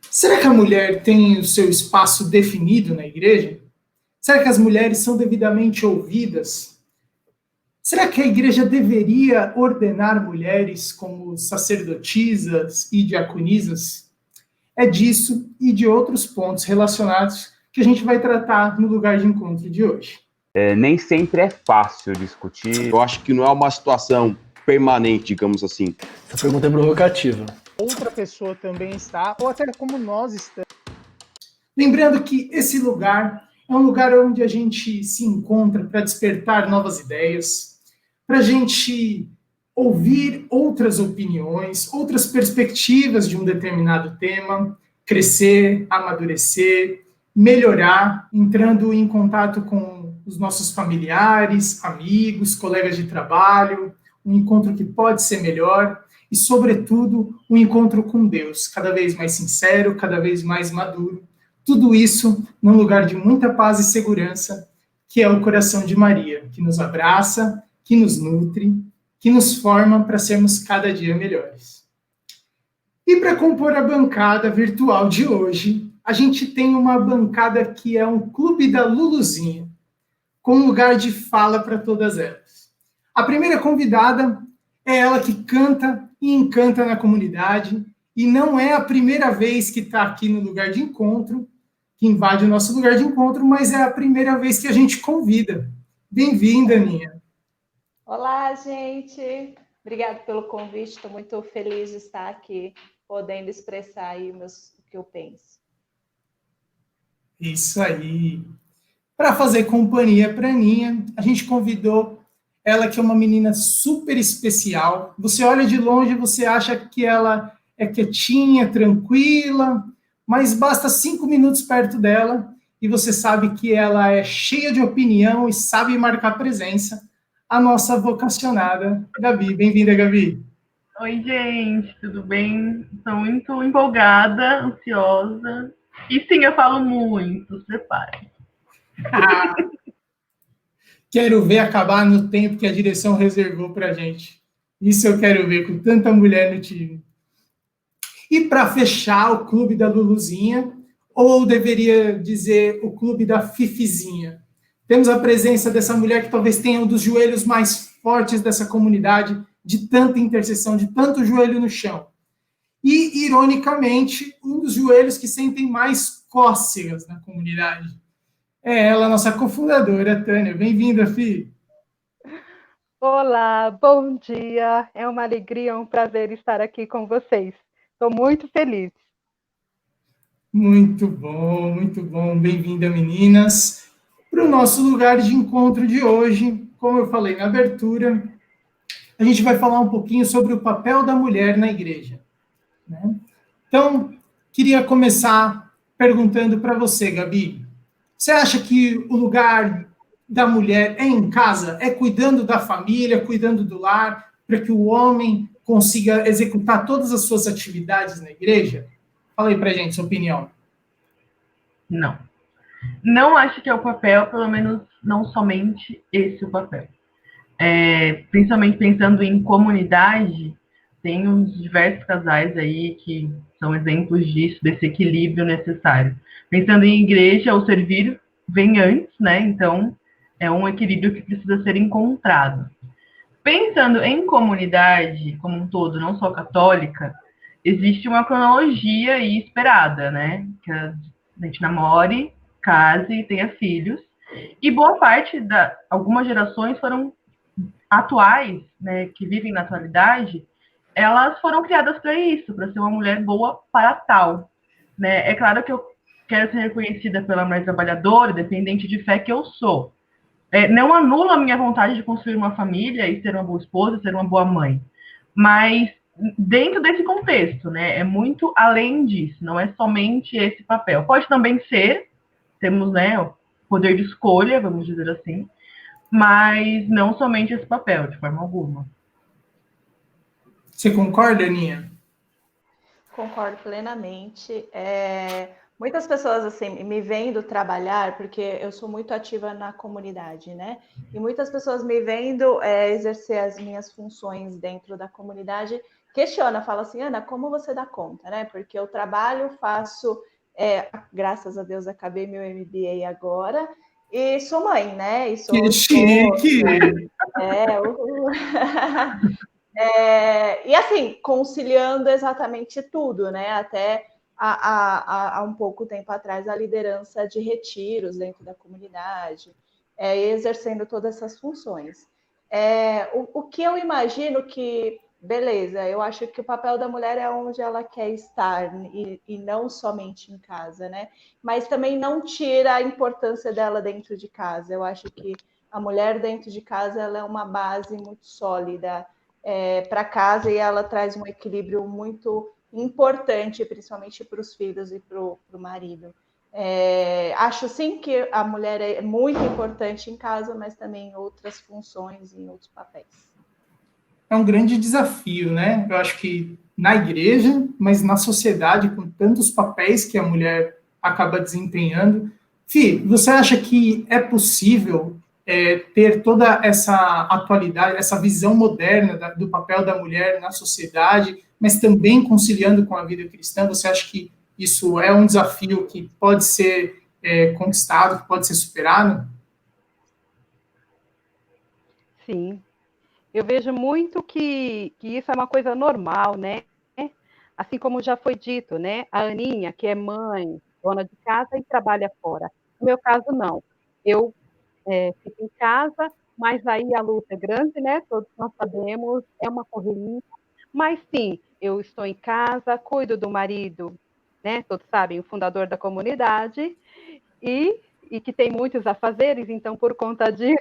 Será que a mulher tem o seu espaço definido na igreja? Será que as mulheres são devidamente ouvidas? Será que a igreja deveria ordenar mulheres como sacerdotisas e diaconisas? É disso e de outros pontos relacionados que a gente vai tratar no lugar de encontro de hoje. Nem sempre é fácil discutir. Eu acho que não é uma situação permanente, digamos assim. Essa pergunta é provocativa. Outra pessoa também está, ou até como nós estamos. Lembrando que esse lugar é um lugar onde a gente se encontra para despertar novas ideias, para a gente ouvir outras opiniões, outras perspectivas de um determinado tema, crescer, amadurecer, melhorar, entrando em contato com os nossos familiares, amigos, colegas de trabalho, um encontro que pode ser melhor e, sobretudo, um encontro com Deus, cada vez mais sincero, cada vez mais maduro. Tudo isso num lugar de muita paz e segurança, que é o coração de Maria, que nos abraça, que nos nutre, que nos forma para sermos cada dia melhores. E para compor a bancada virtual de hoje, a gente tem uma bancada que é um clube da Luluzinha, com um lugar de fala para todas elas. A primeira convidada é ela que canta e encanta na comunidade, e não é a primeira vez que está aqui no lugar de encontro, que invade o nosso lugar de encontro, mas é a primeira vez que a gente convida. Bem-vinda, Aninha. Olá, gente. Obrigada pelo convite. Estou muito feliz de estar aqui, podendo expressar aí o que eu penso. Isso aí. Para fazer companhia para a Aninha, a gente convidou ela, que é uma menina super especial. Você olha de longe e você acha que ela é quietinha, tranquila, mas basta 5 minutos perto dela e você sabe que ela é cheia de opinião e sabe marcar presença. A nossa vocacionada, Gabi. Bem-vinda, Gabi. Oi, gente, tudo bem? Estou muito empolgada, ansiosa. E sim, eu falo muito, se prepare. Quero ver acabar no tempo que a direção reservou para a gente. Isso eu quero ver, com tanta mulher no time. E para fechar o clube da Luluzinha, ou deveria dizer o clube da Fifizinha, temos a presença dessa mulher que talvez tenha um dos joelhos mais fortes dessa comunidade, de tanta intercessão, de tanto joelho no chão. E, ironicamente, um dos joelhos que sentem mais cócegas na comunidade. É ela, nossa cofundadora, Tânia. Bem-vinda, Fi. Olá, bom dia. É uma alegria, um prazer estar aqui com vocês. Estou muito feliz. Muito bom, muito bom. Bem-vinda, meninas, para o nosso lugar de encontro de hoje. Como eu falei na abertura, a gente vai falar um pouquinho sobre o papel da mulher na igreja, né? Então, queria começar perguntando para você, Gabi. Você acha que o lugar da mulher é em casa? É cuidando da família, cuidando do lar, para que o homem consiga executar todas as suas atividades na igreja? Fala aí para a gente sua opinião. Não. Não acho que é o papel, pelo menos não somente esse o papel. Principalmente pensando em comunidade, tem uns diversos casais aí que são exemplos disso, desse equilíbrio necessário. Pensando em igreja, o servir vem antes, né? Então, é um equilíbrio que precisa ser encontrado. Pensando em comunidade como um todo, não só católica, existe uma cronologia aí esperada, né? Que a gente namore, case e tenha filhos. E boa parte algumas gerações foram atuais, né, que vivem na atualidade, elas foram criadas para isso, para ser uma mulher boa para tal, né? É claro que eu quero ser reconhecida pela mulher trabalhadora, dependente de fé que eu sou. Não anula a minha vontade de construir uma família e ser uma boa esposa, ser uma boa mãe. Mas dentro desse contexto, né? É muito além disso, não é somente esse papel. Pode também ser, temos, né, o poder de escolha, vamos dizer assim, mas não somente esse papel, de forma alguma. Você concorda, Aninha? Concordo plenamente. Muitas pessoas assim me vendo trabalhar, porque eu sou muito ativa na comunidade, né? E muitas pessoas me vendo exercer as minhas funções dentro da comunidade questiona, fala assim, Ana, como você dá conta, né? Porque eu trabalho, faço, graças a Deus, acabei meu MBA agora, e sou mãe, né? E sou Que esposa. chique! E assim, conciliando exatamente tudo, né? Até há um pouco tempo atrás, a liderança de retiros dentro da comunidade, exercendo todas essas funções. O que eu imagino que, beleza, eu acho que o papel da mulher é onde ela quer estar, e não somente em casa, né? Mas também não tira a importância dela dentro de casa. Eu acho que a mulher dentro de casa ela é uma base muito sólida para casa, e ela traz um equilíbrio muito importante, principalmente para os filhos e para o marido. Acho sim que a mulher é muito importante em casa, mas também em outras funções e em outros papéis. É um grande desafio, né? Eu acho que na igreja, mas na sociedade, com tantos papéis que a mulher acaba desempenhando. Fih, você acha que é possível ter toda essa atualidade, essa visão moderna do papel da mulher na sociedade, mas também conciliando com a vida cristã? Você acha que isso é um desafio que pode ser conquistado, que pode ser superado? Sim. Eu vejo muito que isso é uma coisa normal, né? Assim como já foi dito, né? A Aninha, que é mãe, dona de casa e trabalha fora. No meu caso, não. Eu fico em casa, mas aí a luta é grande, né? Todos nós sabemos, é uma correria. Mas sim, eu estou em casa, cuido do marido, né? Todos sabem, o fundador da comunidade, e que tem muitos afazeres, então por conta disso,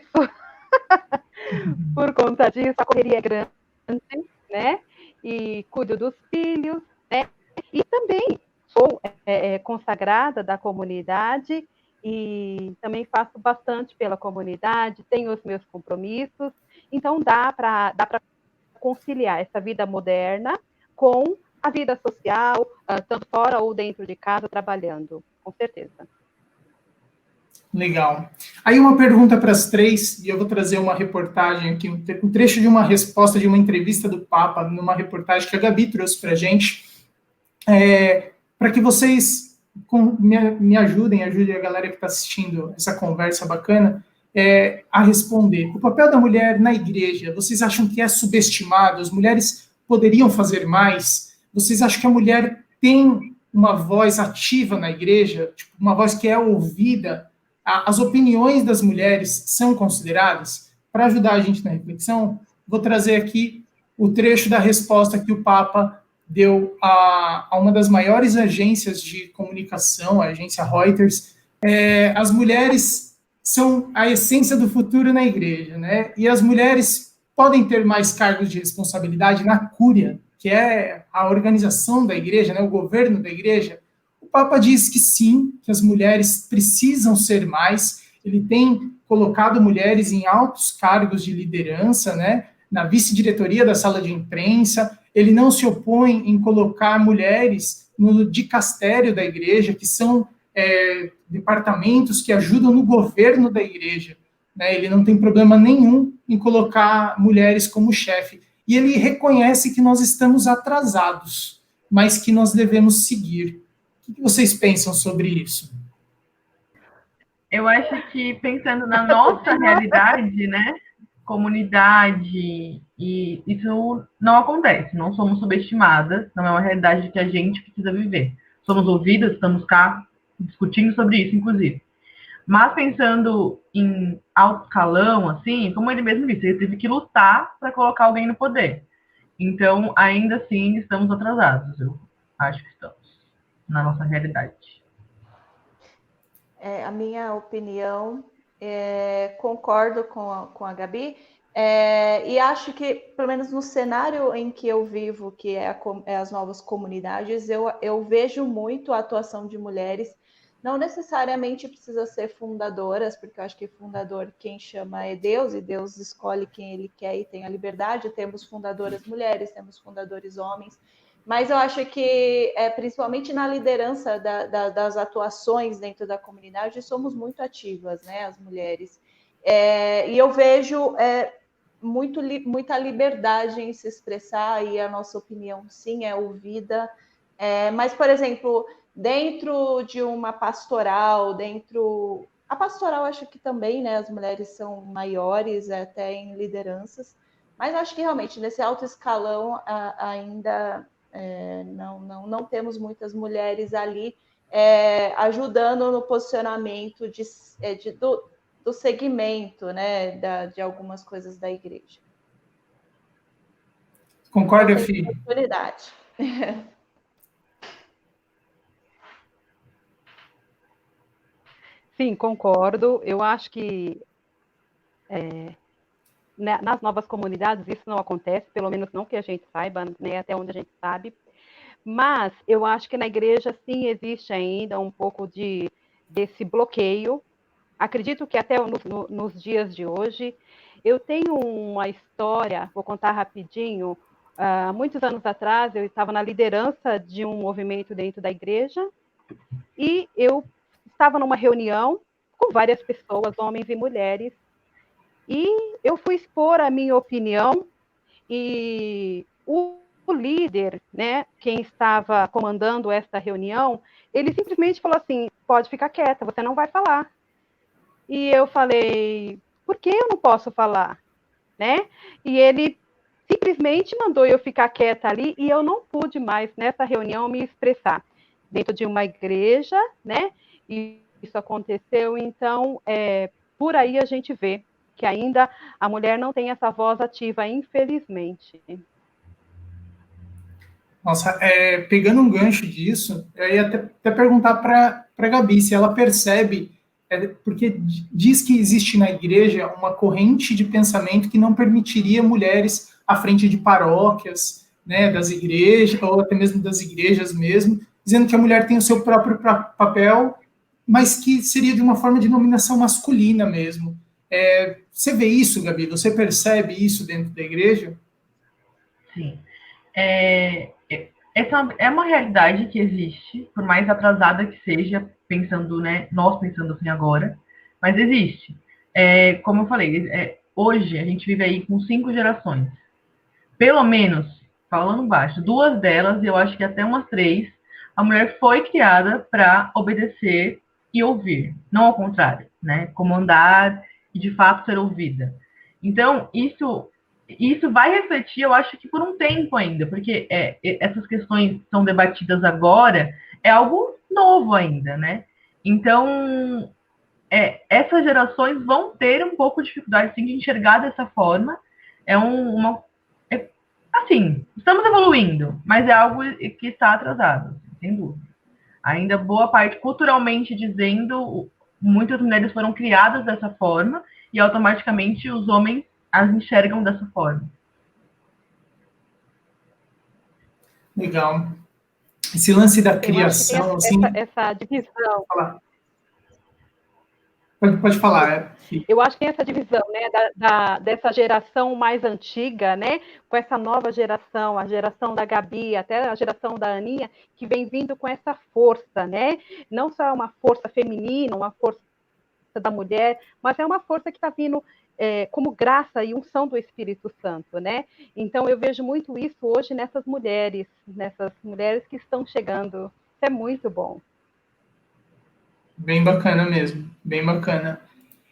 a correria é grande, né? E cuido dos filhos, né? E também sou consagrada da comunidade e também faço bastante pela comunidade, tenho os meus compromissos, então dá para conciliar essa vida moderna com a vida social, tanto fora ou dentro de casa, trabalhando, com certeza. Legal. Aí uma pergunta para as três, e eu vou trazer uma reportagem aqui, um trecho de uma resposta de uma entrevista do Papa, numa reportagem que a Gabi trouxe para a gente, para que vocês me ajudem a galera que está assistindo essa conversa bacana, a responder. O papel da mulher na igreja, vocês acham que é subestimado? As mulheres poderiam fazer mais? Vocês acham que a mulher tem uma voz ativa na igreja, tipo, uma voz que é ouvida? As opiniões das mulheres são consideradas? Para ajudar a gente na reflexão, vou trazer aqui o trecho da resposta que o Papa deu a uma das maiores agências de comunicação, a agência Reuters. As mulheres são a essência do futuro na igreja, né? E as mulheres podem ter mais cargos de responsabilidade na cúria, que é a organização da igreja, né? O governo da igreja. O Papa diz que sim, que as mulheres precisam ser mais. Ele tem colocado mulheres em altos cargos de liderança, né? Na vice-diretoria da sala de imprensa. Ele não se opõe em colocar mulheres no dicastério da igreja, que são departamentos que ajudam no governo da igreja, né? Ele não tem problema nenhum em colocar mulheres como chefe. E ele reconhece que nós estamos atrasados, mas que nós devemos seguir. O que vocês pensam sobre isso? Eu acho que, pensando na nossa realidade, né, comunidade, e isso não acontece, não somos subestimadas, não é uma realidade que a gente precisa viver. Somos ouvidas, estamos cá discutindo sobre isso, inclusive. Mas pensando em alto escalão, assim, como ele mesmo disse, ele teve que lutar para colocar alguém no poder. Então, ainda assim, estamos atrasados. Eu acho que estamos na nossa realidade. A minha opinião, concordo com a Gabi, e acho que, pelo menos no cenário em que eu vivo, que é as novas comunidades, eu vejo muito a atuação de mulheres. Não necessariamente precisa ser fundadoras, porque eu acho que fundador quem chama é Deus, e Deus escolhe quem ele quer e tem a liberdade. Temos fundadoras mulheres, temos fundadores homens, mas eu acho que, principalmente na liderança das atuações dentro da comunidade, somos muito ativas, né, as mulheres. E eu vejo muita liberdade em se expressar e a nossa opinião, sim, é ouvida. Mas, por exemplo, dentro de uma pastoral, a pastoral acho que também, né, as mulheres são maiores, até em lideranças, mas acho que realmente nesse alto escalão ainda não temos muitas mulheres ali ajudando no posicionamento do segmento, né, de algumas coisas da igreja. Concorda, Fih? Oportunidade. Sim, concordo. Eu acho que nas novas comunidades isso não acontece, pelo menos não que a gente saiba, né, até onde a gente sabe. Mas eu acho que na igreja, sim, existe ainda um pouco desse bloqueio. Acredito que até nos dias de hoje. Eu tenho uma história, vou contar rapidinho. Muitos anos atrás, eu estava na liderança de um movimento dentro da igreja e eu estava numa reunião com várias pessoas, homens e mulheres, e eu fui expor a minha opinião e o líder, né, quem estava comandando esta reunião, ele simplesmente falou assim, pode ficar quieta, você não vai falar. E eu falei, por que eu não posso falar? Né? E ele simplesmente mandou eu ficar quieta ali e eu não pude mais, nessa reunião, me expressar. Dentro de uma igreja, né? E isso aconteceu, então, por aí a gente vê que ainda a mulher não tem essa voz ativa, infelizmente. Nossa, pegando um gancho disso, eu ia até perguntar para a Gabi se ela percebe, porque diz que existe na igreja uma corrente de pensamento que não permitiria mulheres à frente de paróquias, né, das igrejas, ou até mesmo das igrejas mesmo, dizendo que a mulher tem o seu próprio papel, mas que seria de uma forma de dominação masculina mesmo. Você vê isso, Gabi? Você percebe isso dentro da igreja? Sim. Essa é uma realidade que existe, por mais atrasada que seja, pensando, né, nós pensando assim agora, mas existe. Como eu falei, hoje a gente vive aí com 5 gerações. Pelo menos, falando baixo, 2 delas, eu acho que até umas 3, a mulher foi criada para obedecer e ouvir, não ao contrário, né? Comandar e de fato ser ouvida. Então, isso vai refletir, eu acho que por um tempo ainda, porque essas questões são debatidas agora, é algo novo ainda, né? Então, essas gerações vão ter um pouco de dificuldade sim, de enxergar dessa forma. Assim, estamos evoluindo, mas é algo que está atrasado, sem dúvida. Ainda boa parte, culturalmente dizendo, muitas mulheres foram criadas dessa forma e automaticamente os homens as enxergam dessa forma. Legal. Esse lance da criação, assim... Essa divisão. Pode falar. Eu acho que tem essa divisão, né, dessa geração mais antiga, né, com essa nova geração, a geração da Gabi, até a geração da Aninha, que vem vindo com essa força, né, não só uma força feminina, uma força da mulher, mas é uma força que está vindo como graça e unção do Espírito Santo, né? Então eu vejo muito isso hoje nessas mulheres que estão chegando. Isso é muito bom. Bem bacana mesmo, bem bacana.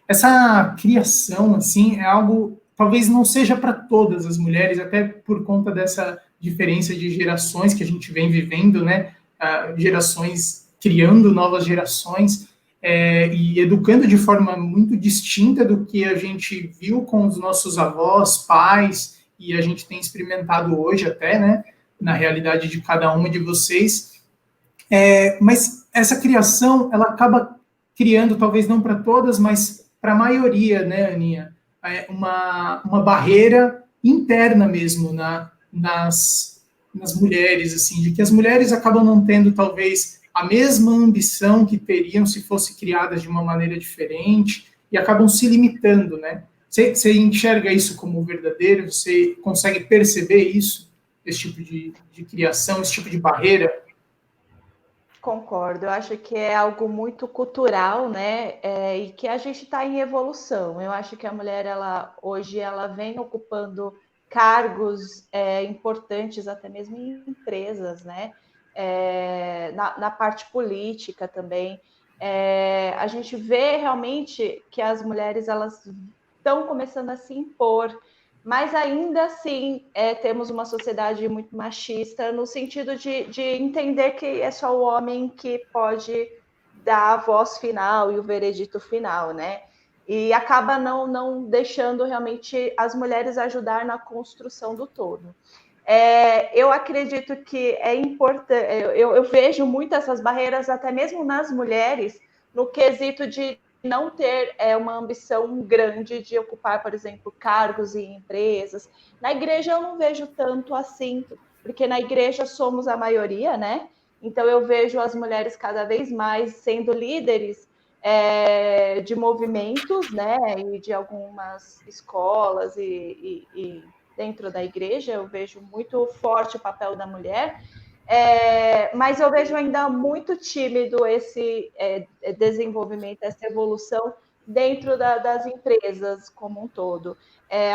Essa criação, assim, é algo, talvez não seja para todas as mulheres, até por conta dessa diferença de gerações que a gente vem vivendo, né? Gerações criando novas gerações e educando de forma muito distinta do que a gente viu com os nossos avós, pais, e a gente tem experimentado hoje até, né? Na realidade de cada uma de vocês. Mas essa criação, ela acaba criando, talvez não para todas, mas para a maioria, né, Aninha? Uma barreira interna mesmo nas mulheres, assim, de que as mulheres acabam não tendo, talvez, a mesma ambição que teriam se fossem criadas de uma maneira diferente e acabam se limitando, né? Você enxerga isso como verdadeiro? Você consegue perceber isso? Esse tipo de criação, esse tipo de barreira? Concordo, eu acho que é algo muito cultural, né? E que a gente está em evolução. Eu acho que a mulher, hoje, ela vem ocupando cargos importantes, até mesmo em empresas, né? Na parte política também. A gente vê realmente que as mulheres elas estão começando a se impor, mas ainda assim temos uma sociedade muito machista no sentido de entender que é só o homem que pode dar a voz final e o veredito final, né? E acaba não deixando realmente as mulheres ajudar na construção do todo. Eu acredito que é importante, eu vejo muito essas barreiras, até mesmo nas mulheres, no quesito de não ter uma ambição grande de ocupar, por exemplo, cargos em empresas. Na igreja eu não vejo tanto assim, porque na igreja somos a maioria, né? Então eu vejo as mulheres cada vez mais sendo líderes de movimentos, né? E de algumas escolas e dentro da igreja eu vejo muito forte o papel da mulher. Mas eu vejo ainda muito tímido esse desenvolvimento, essa evolução dentro das empresas como um todo.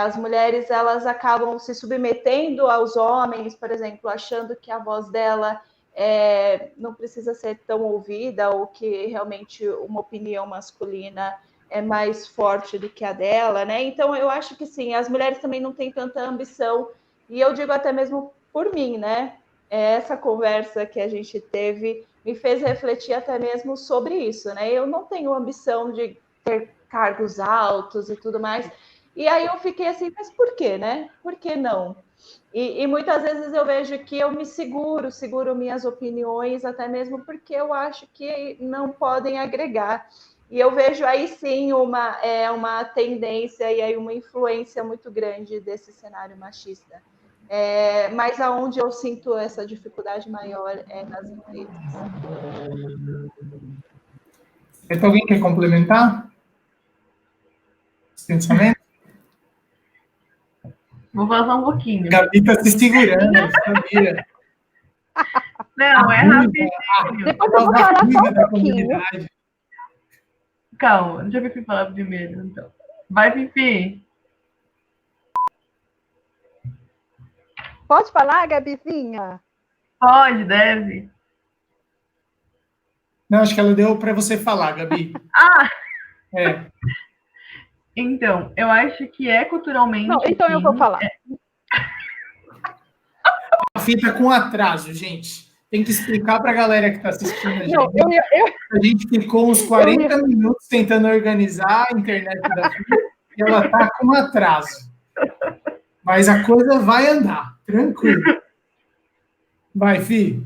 As mulheres elas acabam se submetendo aos homens, por exemplo, achando que a voz dela não precisa ser tão ouvida, ou que realmente uma opinião masculina é mais forte do que a dela, né? Então eu acho que sim, as mulheres também não têm tanta ambição, e eu digo até mesmo por mim, né? Essa conversa que a gente teve me fez refletir até mesmo sobre isso, né? Eu não tenho ambição de ter cargos altos e tudo mais. E aí eu fiquei assim, mas por quê, né? Por que não? E muitas vezes eu vejo que eu me seguro minhas opiniões, até mesmo porque eu acho que não podem agregar. E eu vejo aí sim uma tendência e aí uma influência muito grande desse cenário machista. Mas aonde eu sinto essa dificuldade maior é nas empresas. Alguém quer complementar esse pensamento? Vou vazar um pouquinho. Gabi está se segurando, sabia? Não, é rapidinho. Depois eu vou falar só um da pouquinho. comunidade. Calma, deixa eu Fifi falar primeiro, então. Vai, Fifi. Pode falar, Gabizinha? Pode, deve. Não, acho que ela deu para você falar, Gabi. Então, eu acho que é culturalmente. Não, então sim, eu vou falar. A fita com atraso, gente. Tem que explicar para a galera que está assistindo a gente. Não, A gente ficou uns 40 minutos tentando organizar a internet da Fita e ela está com atraso. Mas a coisa vai andar, tranquilo. Vai, Fi.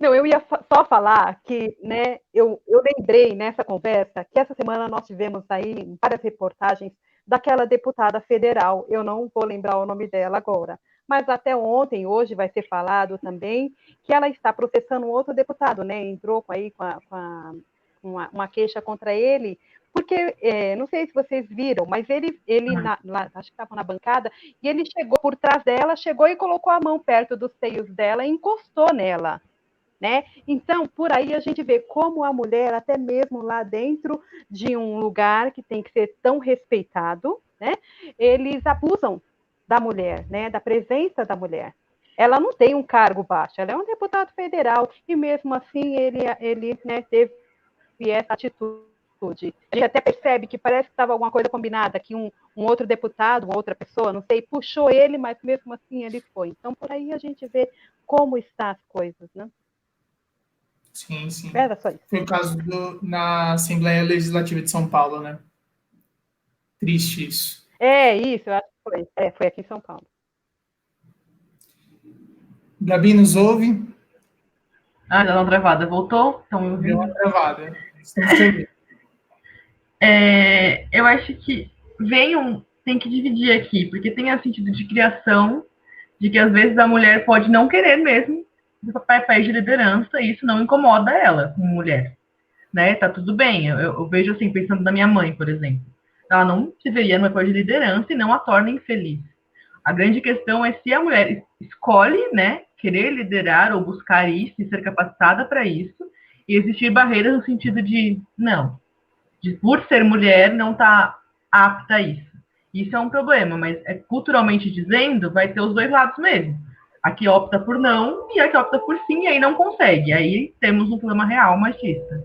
Não, eu ia só falar que, né, eu lembrei nessa conversa que essa semana nós tivemos aí várias reportagens daquela deputada federal, eu não vou lembrar o nome dela agora, mas até ontem, hoje vai ser falado também que ela está processando um outro deputado, né, entrou aí com uma queixa contra ele, porque, não sei se vocês viram, mas ele acho que estava na bancada, e ele chegou por trás dela, chegou e colocou a mão perto dos seios dela e encostou nela. Né? Então, por aí a gente vê como a mulher, até mesmo lá dentro de um lugar que tem que ser tão respeitado, né? Eles abusam da mulher, né? Da presença da mulher. Ela não tem um cargo baixo, ela é um deputado federal, e mesmo assim ele né, teve essa atitude. A gente até percebe que parece que estava alguma coisa combinada, que um outro deputado, uma outra pessoa, não sei, puxou ele, mas mesmo assim ele foi. Então, por aí a gente vê como estão as coisas, né? Sim, sim. Era só isso. Foi o caso na Assembleia Legislativa de São Paulo, né? Triste isso. Isso, eu acho que foi. Foi aqui em São Paulo. Gabi, nos ouve? Já deu uma travada. Voltou? Estão me ouvindo? Deu uma travada. Estamos te ouvindo. Eu acho que tem que dividir aqui, porque tem o sentido de criação, de que às vezes a mulher pode não querer mesmo papéis de liderança, e isso não incomoda ela como mulher, né? Tá tudo bem. Eu vejo assim, pensando na minha mãe, por exemplo. Ela não se veria no papel de liderança e não a torna infeliz. A grande questão é se a mulher escolhe, né, querer liderar ou buscar isso e ser capacitada para isso, e existir barreiras no sentido de, não, por ser mulher, não está apta a isso. Isso é um problema, mas culturalmente dizendo, vai ter os dois lados mesmo. A que opta por não e a que opta por sim, e aí não consegue. Aí temos um problema real machista.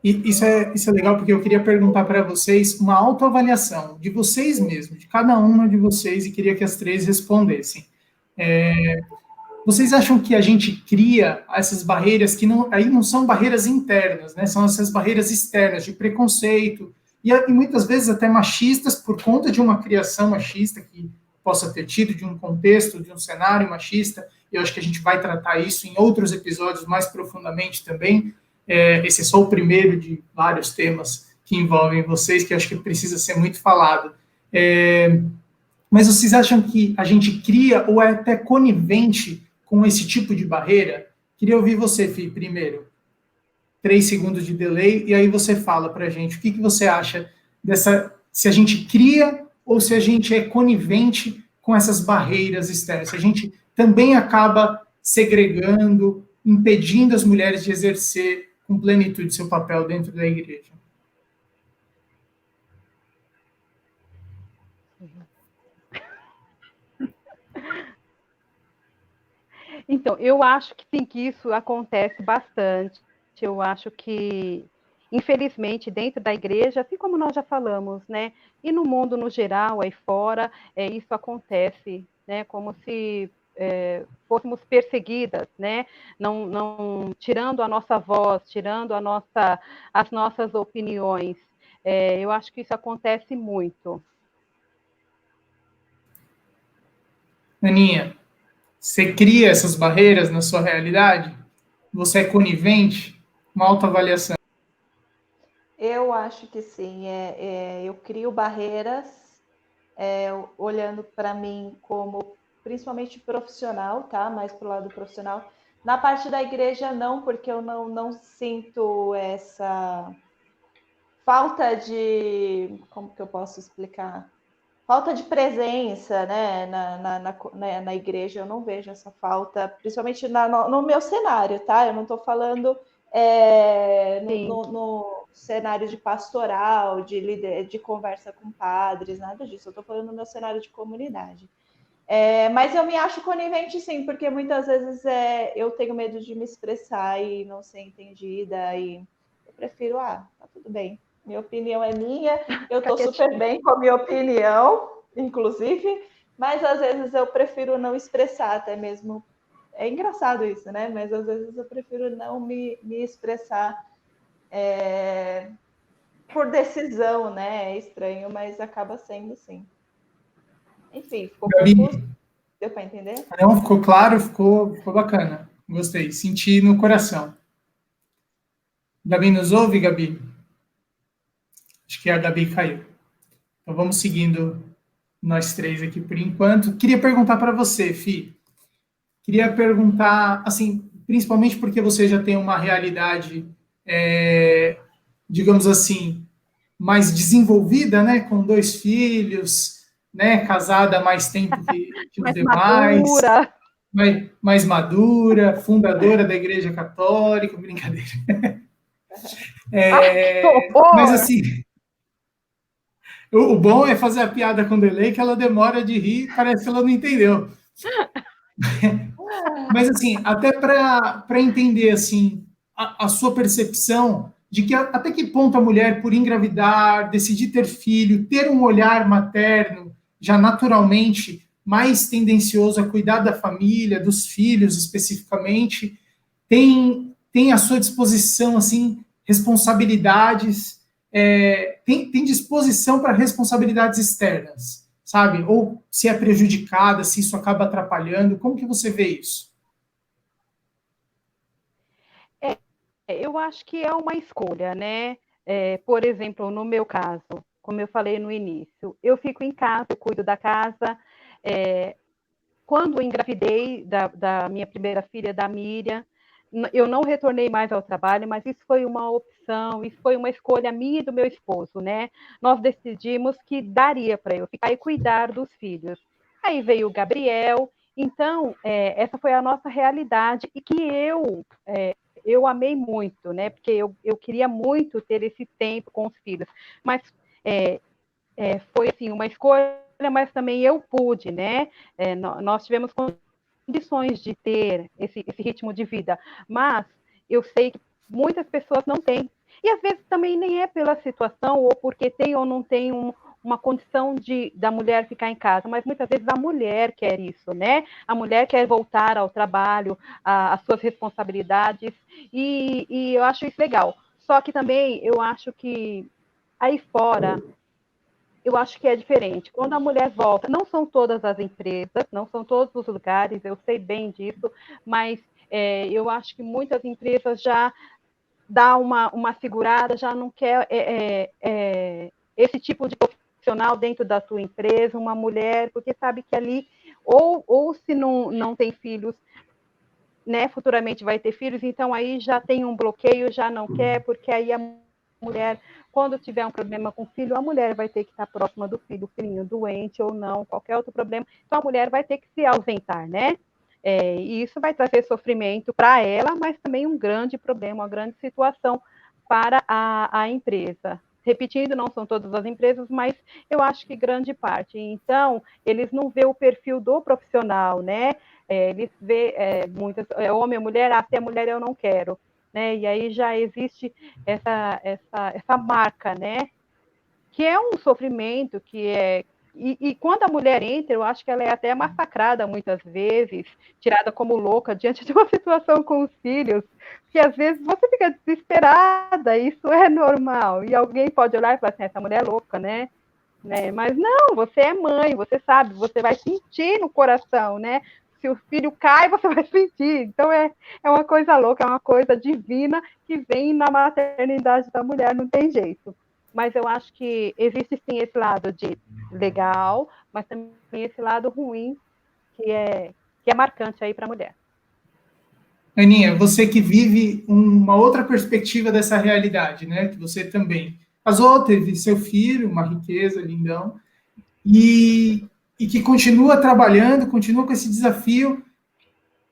E isso é legal porque eu queria perguntar para vocês uma autoavaliação de vocês mesmos, de cada uma de vocês, e queria que as três respondessem. Vocês acham que a gente cria essas barreiras que aí não são barreiras internas, né? São essas barreiras externas de preconceito e muitas vezes até machistas por conta de uma criação machista que possa ter tido, de um contexto, de um cenário machista. Eu acho que a gente vai tratar isso em outros episódios mais profundamente também. Esse é só o primeiro de vários temas que envolvem vocês, que eu acho que precisa ser muito falado. Mas vocês acham que a gente cria ou é até conivente com esse tipo de barreira? Queria ouvir você, Fih, primeiro. 3 segundos de delay, e aí você fala para a gente o que você acha dessa, se a gente cria ou se a gente é conivente com essas barreiras externas, se a gente também acaba segregando, impedindo as mulheres de exercer com plenitude seu papel dentro da igreja. Então, eu acho que sim, que isso acontece bastante. Eu acho que, infelizmente, dentro da igreja, assim como nós já falamos, né, e no mundo no geral, aí fora, isso acontece, né, como se fôssemos perseguidas, né, não tirando a nossa voz, tirando as nossas opiniões. Eu acho que isso acontece muito. Aninha, você cria essas barreiras na sua realidade? Você é conivente? Uma autoavaliação. Eu acho que sim. Eu crio barreiras olhando para mim como principalmente profissional, tá? Mais para o lado profissional. Na parte da igreja, não, porque eu não sinto essa falta de... Como que eu posso explicar? Falta de presença, né, na igreja. Eu não vejo essa falta, principalmente no meu cenário, tá? Eu não estou falando no cenário de pastoral, de conversa com padres, nada disso. Eu estou falando no meu cenário de comunidade. Mas eu me acho conivente, sim, porque muitas vezes eu tenho medo de me expressar e não ser entendida, e eu prefiro, tá tudo bem. Minha opinião é minha, eu estou super bem com a minha opinião, inclusive, mas às vezes eu prefiro não expressar, até mesmo. É engraçado isso, né? Mas às vezes eu prefiro não me expressar por decisão, né? É estranho, mas acaba sendo sim. Enfim, ficou confuso? Deu para entender? Não, ficou claro, ficou bacana. Gostei, senti no coração. Gabi, nos ouve, Gabi? Acho que a Gabi caiu. Então vamos seguindo nós três aqui por enquanto. Queria perguntar para você, Fih. Queria perguntar, assim, principalmente porque você já tem uma realidade, digamos assim, mais desenvolvida, né? Com 2 filhos, né? Casada há mais tempo que os demais. Madura. Mais madura, fundadora da Igreja Católica, brincadeira. Mas assim, o bom é fazer a piada com delay, que ela demora de rir, parece que ela não entendeu. Mas assim, até para entender assim a sua percepção de que até que ponto a mulher, por engravidar, decidir ter filho, ter um olhar materno, já naturalmente mais tendencioso a cuidar da família, dos filhos especificamente, tem à sua disposição assim responsabilidades, tem disposição para responsabilidades externas, sabe? Ou se é prejudicada, se isso acaba atrapalhando, como que você vê isso? Eu acho que é uma escolha, né? Por exemplo, no meu caso, como eu falei no início, eu fico em casa, eu cuido da casa. Quando eu engravidei da minha primeira filha, da Miriam, eu não retornei mais ao trabalho, mas isso foi uma opção, isso foi uma escolha minha e do meu esposo, né? Nós decidimos que daria para eu ficar e cuidar dos filhos. Aí veio o Gabriel, então essa foi a nossa realidade e que eu amei muito, né? Porque eu queria muito ter esse tempo com os filhos, mas foi assim uma escolha, mas também eu pude, né? Nós tivemos condições de ter esse ritmo de vida, mas eu sei que muitas pessoas não têm. E às vezes também nem é pela situação, ou porque tem ou não tem uma condição da mulher ficar em casa, mas muitas vezes a mulher quer isso, né? A mulher quer voltar ao trabalho, às suas responsabilidades, e eu acho isso legal. Só que também eu acho que aí fora eu acho que é diferente. Quando a mulher volta, não são todas as empresas, não são todos os lugares, eu sei bem disso, mas eu acho que muitas empresas já dá uma segurada, já não quer esse tipo de profissional dentro da sua empresa, uma mulher, porque sabe que ali, ou se não tem filhos, né, futuramente vai ter filhos, então aí já tem um bloqueio, já não quer, porque aí a mulher, quando tiver um problema com o filho, a mulher vai ter que estar próxima do filho, o filhinho doente ou não, qualquer outro problema, então a mulher vai ter que se ausentar, né? E isso vai trazer sofrimento para ela, mas também um grande problema, uma grande situação para a empresa. Repetindo, não são todas as empresas, mas eu acho que grande parte. Então, eles não vê o perfil do profissional, né? Eles vê muitas, homem ou mulher, se é mulher eu não quero, né? E aí já existe essa marca, né? Que é um sofrimento, e quando a mulher entra, eu acho que ela é até massacrada muitas vezes, tirada como louca diante de uma situação com os filhos, que às vezes você fica desesperada, isso é normal, e alguém pode olhar e falar assim, essa mulher é louca, né? Mas não, você é mãe, você sabe, você vai sentir no coração, né? Se o filho cai, você vai sentir. Então é uma coisa louca, é uma coisa divina que vem na maternidade da mulher, não tem jeito. Mas eu acho que existe sim esse lado de legal, mas também esse lado ruim, que é marcante aí para a mulher. Aninha, você que vive uma outra perspectiva dessa realidade, né? Que você também casou, teve seu filho, uma riqueza, lindão, e que continua trabalhando, continua com esse desafio,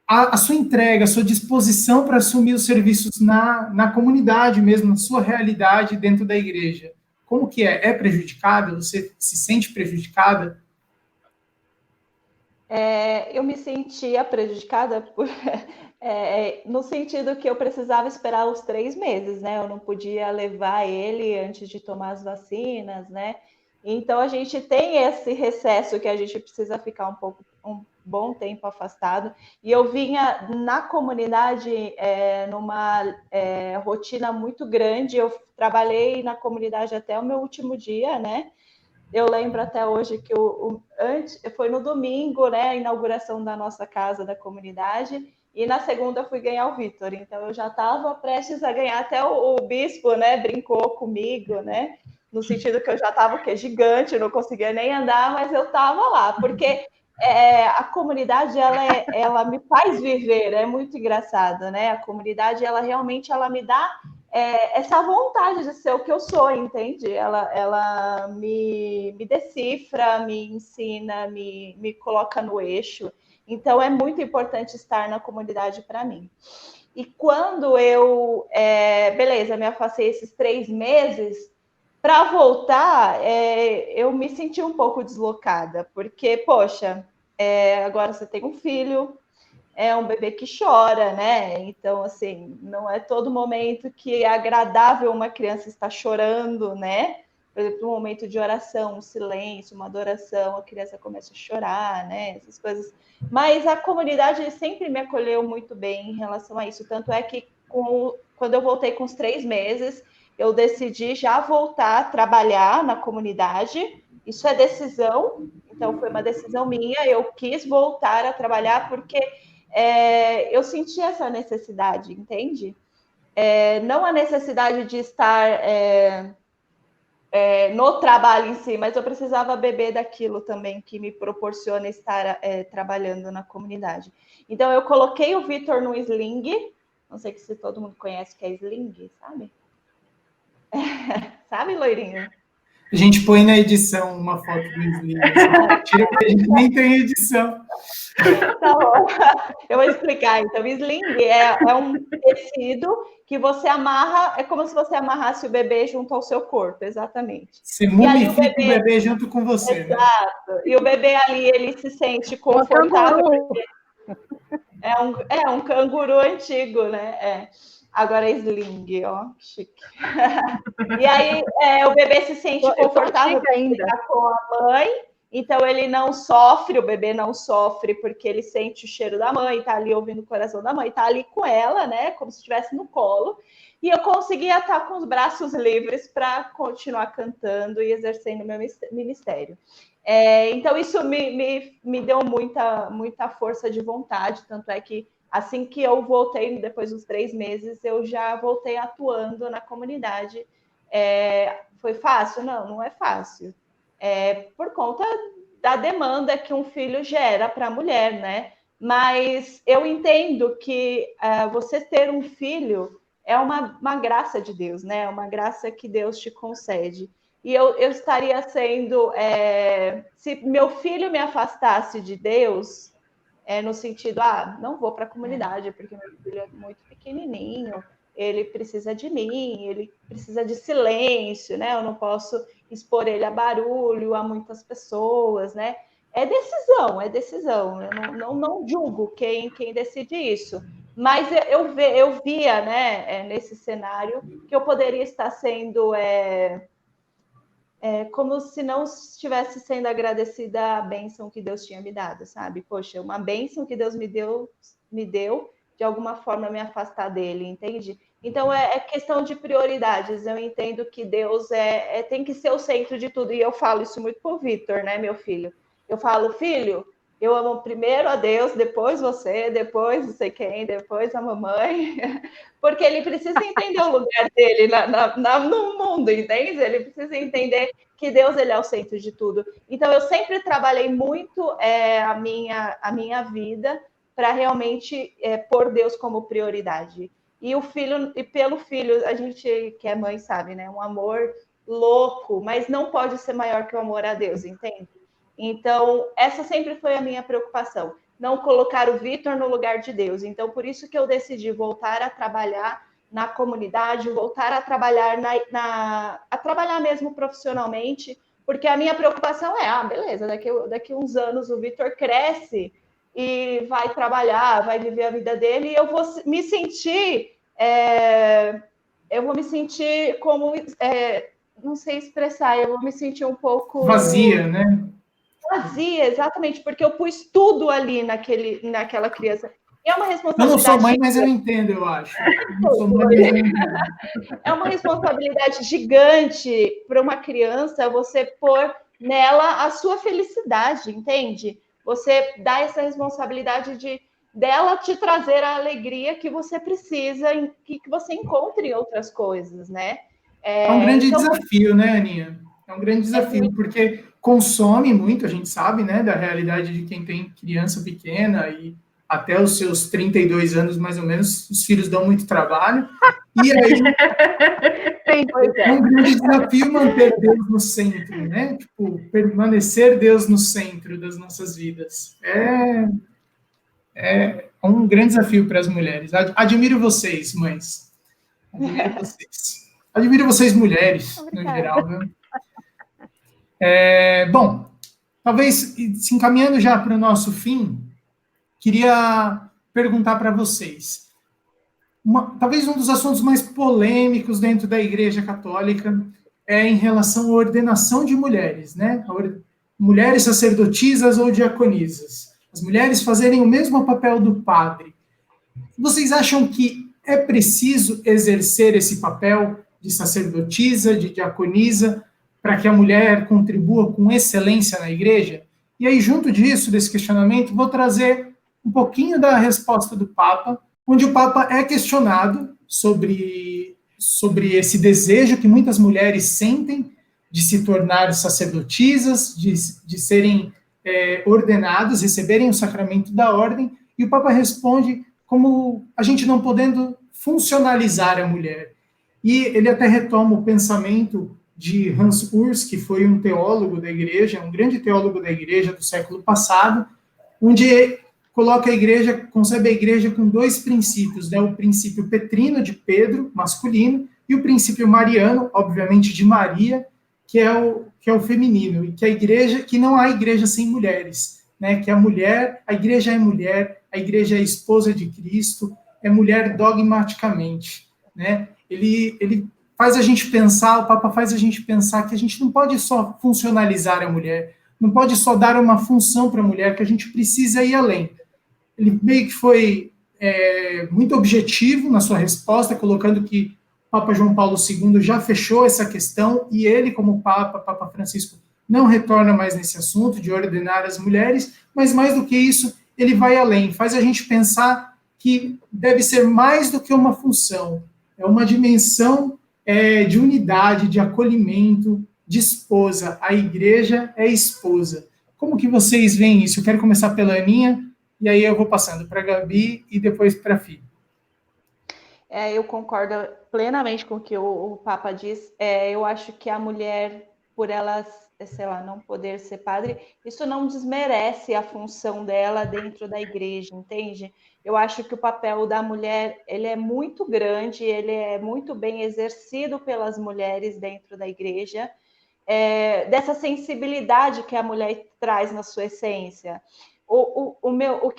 a sua entrega, a sua disposição para assumir os serviços na comunidade mesmo, na sua realidade dentro da igreja. Como que é? É prejudicada? Você se sente prejudicada? Eu me sentia prejudicada no sentido que eu precisava esperar os 3 meses, né? Eu não podia levar ele antes de tomar as vacinas, né? Então a gente tem esse recesso que a gente precisa ficar um bom tempo afastado. E eu vinha na comunidade numa rotina muito grande. Eu trabalhei na comunidade até o meu último dia, né? Eu lembro até hoje que antes foi no domingo, né, a inauguração da nossa casa da comunidade, e na segunda eu fui ganhar o Vitor. Então eu já estava prestes a ganhar, até o bispo, né, brincou comigo, né, no sentido que eu já estava gigante, não conseguia nem andar, mas eu estava lá, porque a comunidade ela me faz viver, é muito engraçado, né? A comunidade ela realmente me dá essa vontade de ser o que eu sou, entende? Ela me decifra, me ensina, me coloca no eixo. Então, é muito importante estar na comunidade para mim. E quando eu, beleza, me afastei esses 3 meses, para voltar, eu me senti um pouco deslocada, porque, poxa, agora você tem um filho, é um bebê que chora, né? Então, assim, não é todo momento que é agradável uma criança estar chorando, né? Por exemplo, um momento de oração, um silêncio, uma adoração, a criança começa a chorar, né? Essas coisas. Mas a comunidade sempre me acolheu muito bem em relação a isso. Tanto é que quando eu voltei com os 3 meses, eu decidi já voltar a trabalhar na comunidade. Isso é decisão, então foi uma decisão minha. Eu quis voltar a trabalhar porque eu senti essa necessidade, entende? Não a necessidade de estar no trabalho em si, mas eu precisava beber daquilo também que me proporciona estar trabalhando na comunidade. Então, eu coloquei o Vitor no sling, não sei se todo mundo conhece, que é sling, sabe? Sabe, loirinho? A gente põe na edição uma foto do sling. Tira porque a gente nem tem edição. Tá bom. Eu vou explicar. Então, sling é um tecido que você amarra, é como se você amarrasse o bebê junto ao seu corpo, exatamente. Você mumifica o bebê junto com você. Exato. Né? E o bebê ali, ele se sente confortável. É um canguru antigo, né? Agora é sling, ó, chique. E aí o bebê se sente confortável ainda com a mãe, então ele não sofre, o bebê não sofre porque ele sente o cheiro da mãe, tá ali ouvindo o coração da mãe, tá ali com ela, né, como se estivesse no colo. E eu conseguia estar com os braços livres para continuar cantando e exercendo meu ministério. Então isso me deu muita força de vontade, tanto é que assim que eu voltei, depois dos 3 meses, eu já voltei atuando na comunidade. Foi fácil? Não é fácil. Por conta da demanda que um filho gera para a mulher, né? Mas eu entendo que você ter um filho é uma graça de Deus, né? É uma graça que Deus te concede. E eu estaria sendo... se meu filho me afastasse de Deus... no sentido, não vou para a comunidade, porque meu filho é muito pequenininho, ele precisa de mim, ele precisa de silêncio, né? Eu não posso expor ele a barulho, a muitas pessoas, né? É decisão. Eu não julgo quem decide isso. Mas eu via, né, nesse cenário, que eu poderia estar sendo... como se não estivesse sendo agradecida a bênção que Deus tinha me dado, sabe? Poxa, uma bênção que Deus me deu, de alguma forma me afastar dele, entende? Então, é questão de prioridades. Eu entendo que Deus tem que ser o centro de tudo. E eu falo isso muito pro Vitor, né, meu filho? Eu falo, filho, eu amo primeiro a Deus, depois você, depois não sei quem, depois a mamãe, porque ele precisa entender o lugar dele no mundo, entende? Ele precisa entender que Deus ele é o centro de tudo. Então, eu sempre trabalhei muito a minha vida para realmente pôr Deus como prioridade. E pelo filho, a gente que é mãe sabe, né? Um amor louco, mas não pode ser maior que o amor a Deus, entende? Então, essa sempre foi a minha preocupação, não colocar o Vitor no lugar de Deus. Então, por isso que eu decidi voltar a trabalhar na comunidade, voltar a trabalhar a trabalhar mesmo profissionalmente, porque a minha preocupação beleza, daqui uns anos o Vitor cresce e vai trabalhar, vai viver a vida dele, e eu vou me sentir como, não sei expressar, eu vou me sentir um pouco... Vazia, né? Vazia, exatamente, porque eu pus tudo ali naquela criança. E é uma responsabilidade... Eu não sou mãe, mas eu entendo, eu acho. É uma responsabilidade gigante para uma criança você pôr nela a sua felicidade, entende? Você dá essa responsabilidade dela te trazer a alegria que você precisa, que você encontre em outras coisas, né? É um grande desafio, né, Aninha? É um grande desafio, porque consome muito, a gente sabe, né, da realidade de quem tem criança pequena e até os seus 32 anos, mais ou menos, os filhos dão muito trabalho. E aí é um grande desafio manter Deus no centro, né? Tipo, permanecer Deus no centro das nossas vidas. É um grande desafio para as mulheres. Admiro vocês, mães. Admiro vocês. Admiro vocês, mulheres, no geral, né? Bom, talvez, se encaminhando já para o nosso fim, queria perguntar para vocês. Talvez um dos assuntos mais polêmicos dentro da Igreja Católica é em relação à ordenação de mulheres, né? Mulheres sacerdotisas ou diaconisas. As mulheres fazerem o mesmo papel do padre. Vocês acham que é preciso exercer esse papel de sacerdotisa, de diaconisa, para que a mulher contribua com excelência na igreja? E aí, junto disso, desse questionamento, vou trazer um pouquinho da resposta do Papa, onde o Papa é questionado sobre esse desejo que muitas mulheres sentem de se tornar sacerdotisas, de serem ordenadas, receberem o sacramento da ordem, e o Papa responde como a gente não podendo funcionalizar a mulher. E ele até retoma o pensamento de Hans Urs, que foi um teólogo da igreja, um grande teólogo da igreja do século passado, onde coloca a igreja, concebe a igreja com dois princípios, né? O princípio petrino de Pedro, masculino, e o princípio mariano, obviamente de Maria, que é o feminino, e que a igreja, que não há igreja sem mulheres, né? Que a igreja é esposa de Cristo, é mulher dogmaticamente, né? Ele faz a gente pensar, o Papa faz a gente pensar que a gente não pode só funcionalizar a mulher, não pode só dar uma função para a mulher, que a gente precisa ir além. Ele meio que foi muito objetivo na sua resposta, colocando que o Papa João Paulo II já fechou essa questão, e ele, como Papa Francisco, não retorna mais nesse assunto de ordenar as mulheres, mas mais do que isso, ele vai além, faz a gente pensar que deve ser mais do que uma função, é uma dimensão de unidade, de acolhimento, de esposa. A igreja é esposa. Como que vocês veem isso? Eu quero começar pela Aninha, e aí eu vou passando para a Gabi e depois para a Fih. Eu concordo plenamente com o que o Papa diz. Eu acho que a mulher, por ela, sei lá, não poder ser padre, isso não desmerece a função dela dentro da igreja, entende? Eu acho que o papel da mulher, ele é muito grande, ele é muito bem exercido pelas mulheres dentro da igreja, dessa sensibilidade que a mulher traz na sua essência. O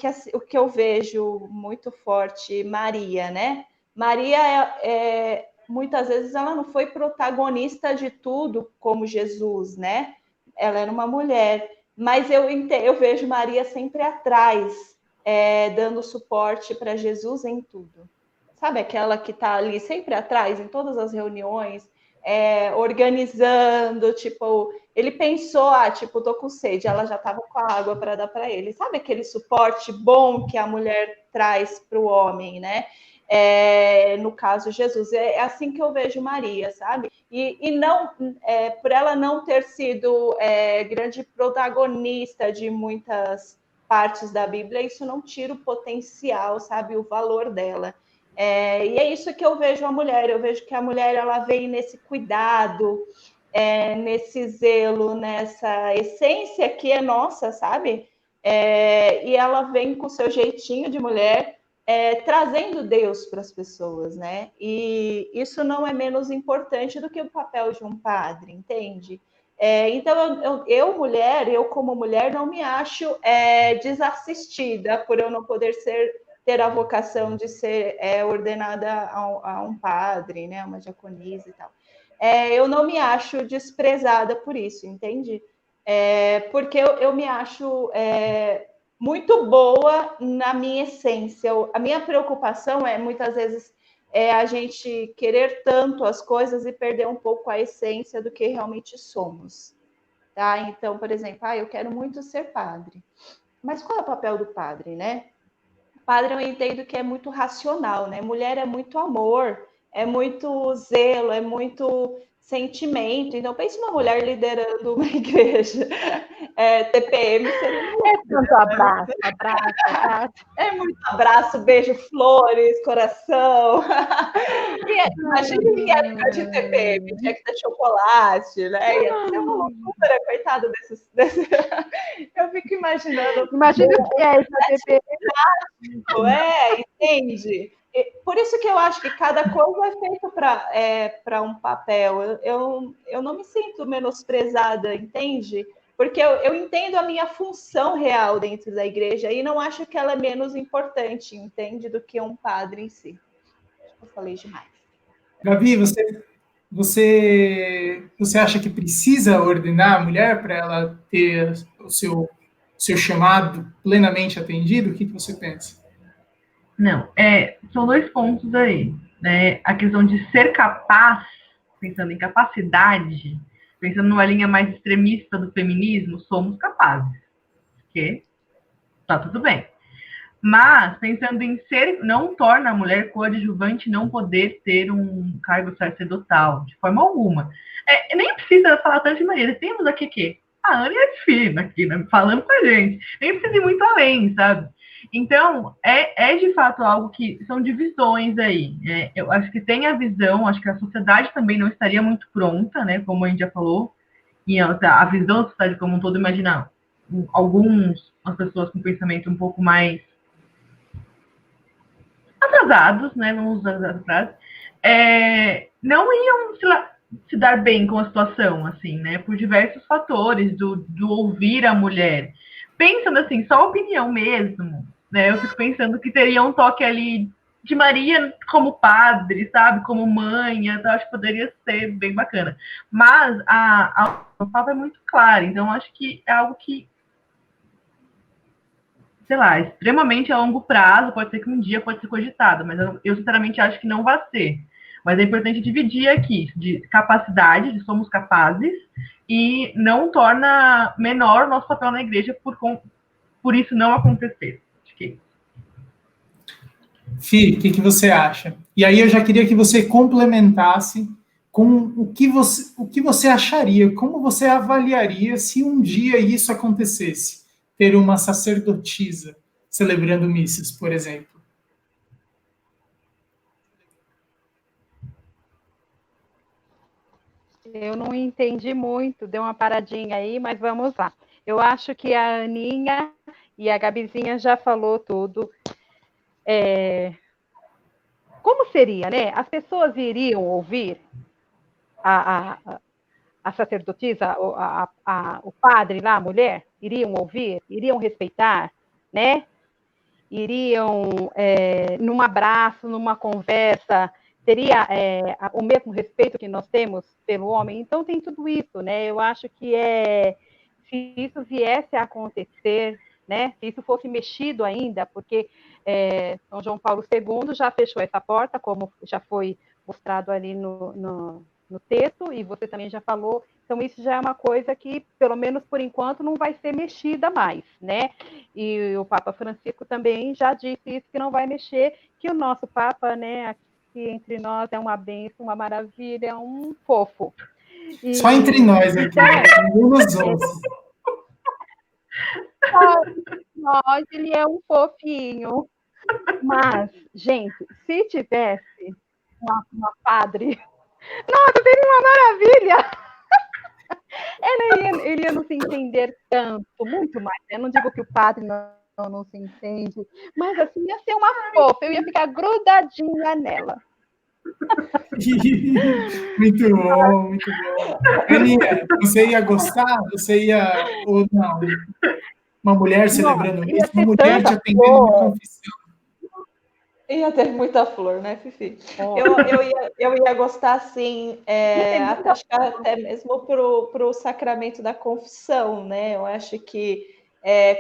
que eu vejo muito forte, Maria, né? Maria, muitas vezes, ela não foi protagonista de tudo como Jesus, né? Ela era uma mulher, mas eu vejo Maria sempre atrás, dando suporte para Jesus em tudo. Sabe aquela que está ali sempre atrás, em todas as reuniões, organizando, tipo, ele pensou, tipo, tô com sede, ela já estava com a água para dar para ele. Sabe aquele suporte bom que a mulher traz para o homem, né? No caso, Jesus. É assim que eu vejo Maria, sabe? E não, por ela não ter sido grande protagonista de muitas partes da Bíblia, isso não tira o potencial, sabe? O valor dela. E é isso que eu vejo a mulher. Eu vejo que a mulher, ela vem nesse cuidado, nesse zelo, nessa essência que é nossa, sabe? E ela vem com o seu jeitinho de mulher, trazendo Deus para as pessoas, né? E isso não é menos importante do que o papel de um padre, entende? Então, mulher, eu como mulher, não me acho desassistida por eu não poder ter a vocação de ser ordenada a um padre, né? Uma diaconisa e tal. Eu não me acho desprezada por isso, entende? Porque eu me acho muito boa na minha essência. A minha preocupação muitas vezes, a gente querer tanto as coisas e perder um pouco a essência do que realmente somos. Tá? Então, por exemplo, eu quero muito ser padre. Mas qual é o papel do padre, né? Padre, eu entendo que é muito racional, né? Mulher é muito amor, é muito zelo, é muito sentimento. Então, pense uma mulher liderando uma igreja. TPM seria tanto abraço. É muito abraço, beijo, flores, coração. Imagina em época de TPM, tinha que ter chocolate, né? Ia ser uma loucura, coitado desses. Eu fico imaginando. Imagina o que é essa TPM. Entende? Por isso que eu acho que cada coisa é feita para um papel. Eu não me sinto menosprezada, entende? Porque eu entendo a minha função real dentro da igreja e não acho que ela é menos importante, entende? Do que um padre em si. Eu falei demais. Gabi, você acha que precisa ordenar a mulher para ela ter o seu chamado plenamente atendido? O que você pensa? Não, são dois pontos aí, né? A questão de ser capaz, pensando em capacidade, pensando numa linha mais extremista do feminismo, somos capazes, porque tá tudo bem. Mas, pensando em ser, não torna a mulher coadjuvante não poder ter um cargo sacerdotal, de forma alguma. Nem precisa falar tanto de Maria, temos aqui a Ana e a Fih aqui, né, falando com a gente. Nem precisa ir muito além, sabe? Então, é de fato algo que são divisões aí. Eu acho que tem a visão, acho que a sociedade também não estaria muito pronta, né? Como a gente já falou, e a visão da sociedade como um todo, imaginar as pessoas com pensamento um pouco mais atrasados, né? Vamos usar essa frase, não iam se dar bem com a situação, assim, né? Por diversos fatores do ouvir a mulher. Pensando assim, só a opinião mesmo, né? Eu fico pensando que teria um toque ali de Maria como padre, sabe? Como mãe, então acho que poderia ser bem bacana. Mas a Papa é muito clara, então acho que é algo que, sei lá, extremamente a longo prazo, pode ser que um dia pode ser cogitado, mas eu sinceramente acho que não vai ser. Mas é importante dividir aqui de capacidade, de somos capazes, e não torna menor o nosso papel na igreja por isso não acontecer. Acho que... Fih, o que você acha? E aí eu já queria que você complementasse com o que você acharia, como você avaliaria se um dia isso acontecesse, ter uma sacerdotisa celebrando missas, por exemplo. Eu não entendi muito, deu uma paradinha aí, mas vamos lá. Eu acho que a Aninha e a Gabizinha já falou tudo. Como seria, né? As pessoas iriam ouvir a sacerdotisa, o padre lá, a mulher? Iriam ouvir? Iriam respeitar, né? Iriam, num abraço, numa conversa, teria o mesmo respeito que nós temos pelo homem? Então, tem tudo isso, né? Eu acho que se isso viesse a acontecer, né? Se isso fosse mexido ainda, porque São João Paulo II já fechou essa porta, como já foi mostrado ali no texto, e você também já falou, então isso já é uma coisa que, pelo menos por enquanto, não vai ser mexida mais, né? E o Papa Francisco também já disse isso, que não vai mexer, que o nosso Papa, né, aqui entre nós é uma bênção, uma maravilha, é um fofo. Só entre nós aqui, ninguém nos ouve. Nós, ele é um fofinho. Mas, gente, se tivesse uma padre, nossa, seria uma maravilha! Ele ia não se entender tanto, muito mais. Eu não digo que o padre não se entende, mas assim, ia ser uma fofa, eu ia ficar grudadinha nela. Muito bom, muito bom. Aninha, você ia gostar? Você ia ou não? Uma mulher celebrando isso, uma mulher te atendendo uma confissão. Ia ter muita flor, né, Fifi? Eu ia gostar, sim, acho que até mesmo para o sacramento da confissão, né? Eu acho que,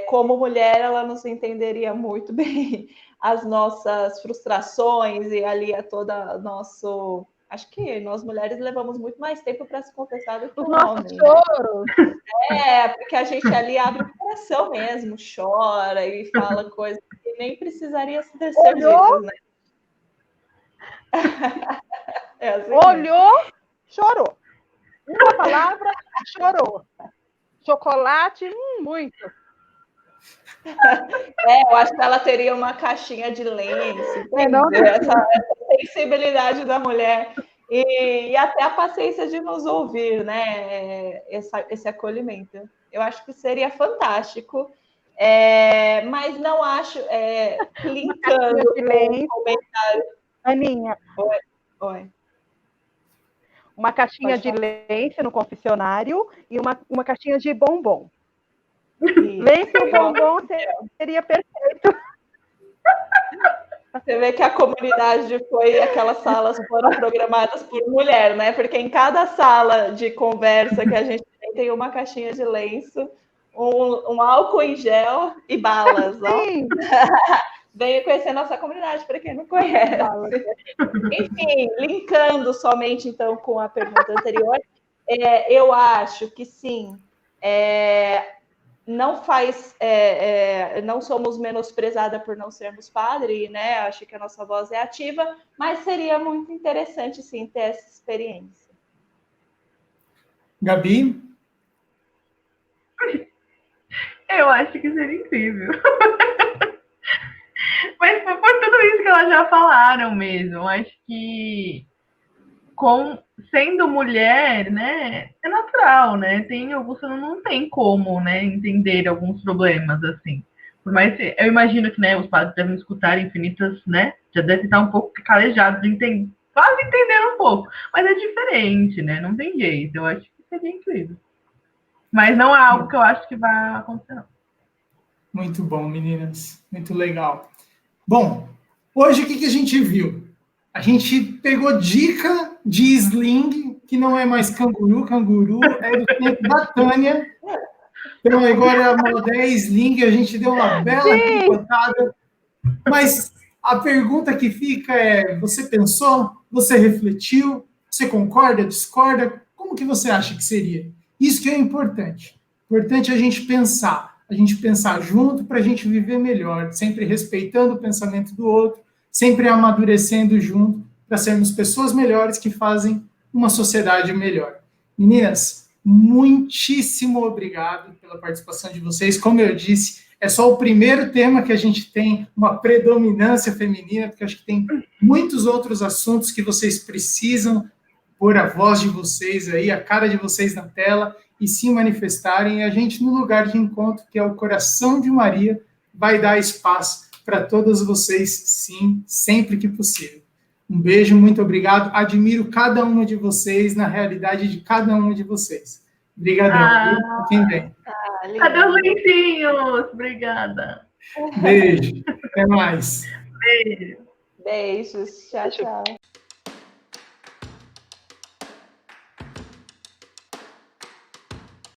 como mulher, ela nos entenderia muito bem as nossas frustrações e ali é toda nosso... Acho que nós mulheres levamos muito mais tempo para se confessar do que o homem, né? Porque a gente ali abre o coração mesmo, chora e fala coisas que nem precisaria ser ditas, né? Assim olhou, mesmo. Chorou. Uma palavra, chorou. Chocolate, muito. Eu acho que ela teria uma caixinha de lenço, essa sensibilidade da mulher e até a paciência de nos ouvir, né? Esse acolhimento. Eu acho que seria fantástico, mas não acho, linkando com o comentário. Aninha. Oi. Uma caixinha de lenço no confessionário e uma caixinha de bombom. Lenço e bombom seria perfeito. Você vê que a comunidade aquelas salas foram programadas por mulher, né? Porque em cada sala de conversa que a gente tem uma caixinha de lenço, um álcool em gel e balas. Sim. Venha conhecer nossa comunidade, para quem não conhece. Enfim, linkando somente, então, com a pergunta anterior, eu acho que, sim, não somos menosprezadas por não sermos padre, né? Acho que a nossa voz é ativa, mas seria muito interessante, sim, ter essa experiência. Gabi? Eu acho que seria incrível. elas já falaram mesmo. Eu acho que sendo mulher, né, é natural, né? Você não tem como, né, entender alguns problemas assim. Por mais que eu imagino que, né, os padres devem escutar infinitas, né? Já devem estar um pouco calejados, quase entendendo um pouco. Mas é diferente, né? Não tem jeito. Eu acho que seria incrível. Mas não é algo que eu acho que vai acontecer, não. Muito bom, meninas. Muito legal. Bom, hoje o que a gente viu? A gente pegou dica de sling, que não é mais canguru. Canguru é do tempo da Tânia. Então, agora a moda é sling. A gente deu uma bela picotada. Mas a pergunta que fica é: você pensou? Você refletiu? Você concorda? Discorda? Como que você acha que seria? Isso que é importante. Importante a gente pensar junto para a gente viver melhor, sempre respeitando o pensamento do outro, sempre amadurecendo junto para sermos pessoas melhores que fazem uma sociedade melhor. Meninas, muitíssimo obrigado pela participação de vocês. Como eu disse, é só o primeiro tema que a gente tem uma predominância feminina, porque acho que tem muitos outros assuntos que vocês precisam pôr a voz de vocês aí, a cara de vocês na tela e se manifestarem. E a gente, no lugar de encontro, que é o Coração de Maria, vai dar espaço para todas vocês, sim, sempre que possível. Um beijo, muito obrigado. Admiro cada uma de vocês na realidade de cada uma de vocês. Obrigadão. Fiquem bem. Cadê os lencinhos? Obrigada. Beijo. Até mais. Beijo. Beijos. Tchau, tchau.